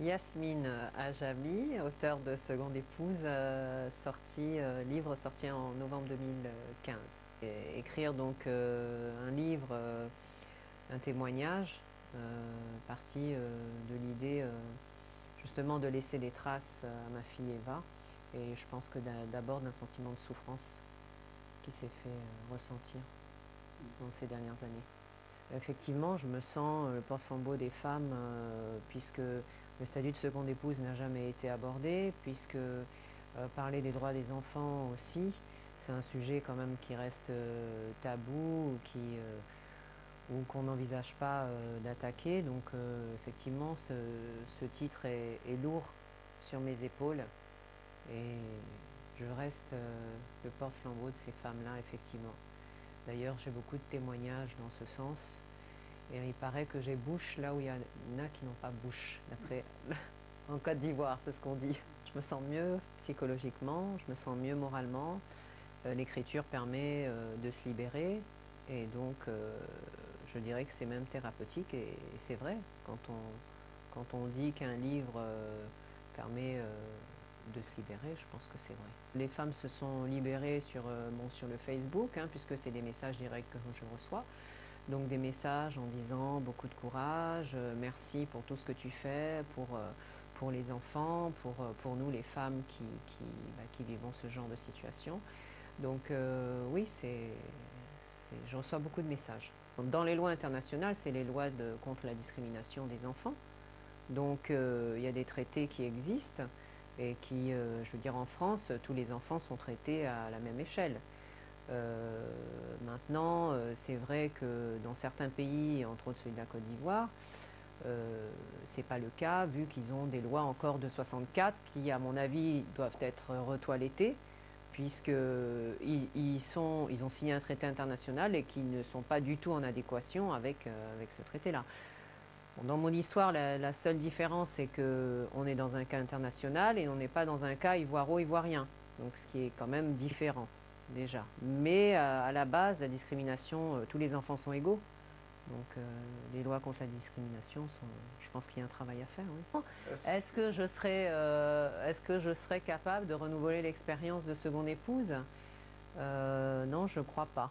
Yasmine Ajami, auteure de Seconde épouse, livre sorti en novembre 2015. Écrire donc un livre, un témoignage, parti de l'idée justement de laisser des traces à ma fille Eva, et je pense que d'abord d'un sentiment de souffrance qui s'est fait ressentir dans ces dernières années. Effectivement, je me sens le porte-flambeau des femmes, puisque le statut de seconde épouse n'a jamais été abordé, puisque parler des droits des enfants aussi, c'est un sujet quand même qui reste tabou, ou qu'on n'envisage pas d'attaquer. Donc effectivement, ce titre est lourd sur mes épaules, et je reste le porte-flambeau de ces femmes-là, effectivement. D'ailleurs, j'ai beaucoup de témoignages dans ce sens. Et il paraît que j'ai bouche là où il y en a qui n'ont pas bouche, d'après en Côte d'Ivoire, c'est ce qu'on dit. Je me sens mieux psychologiquement, je me sens mieux moralement. L'écriture permet de se libérer, et donc je dirais que c'est même thérapeutique, et c'est vrai. Quand on dit qu'un livre permet de se libérer, je pense que c'est vrai. Les femmes se sont libérées sur le Facebook, puisque c'est des messages directs que je reçois. Donc des messages en disant beaucoup de courage, merci pour tout ce que tu fais, pour les enfants, pour nous les femmes qui vivons ce genre de situation. Donc oui, je reçois beaucoup de messages. Dans les lois internationales, c'est les lois contre la discrimination des enfants. Donc il y a des traités qui existent, et qui, je veux dire, en France, tous les enfants sont traités à la même échelle. Maintenant, c'est vrai que dans certains pays, entre autres celui de la Côte d'Ivoire, c'est pas le cas, vu qu'ils ont des lois encore de 64 qui, à mon avis, doivent être retoilettées, puisqu'ils ont signé un traité international et qui ne sont pas du tout en adéquation avec ce traité-là. Dans mon histoire, la seule différence, c'est qu'on est dans un cas international et on n'est pas dans un cas ivoiro-ivoirien, donc ce qui est quand même différent déjà. Mais à la base, la discrimination, tous les enfants sont égaux. Donc les lois contre la discrimination je pense qu'il y a un travail à faire. Oui. Est-ce que je serais capable de renouveler l'expérience de seconde épouse? Non, je ne crois pas.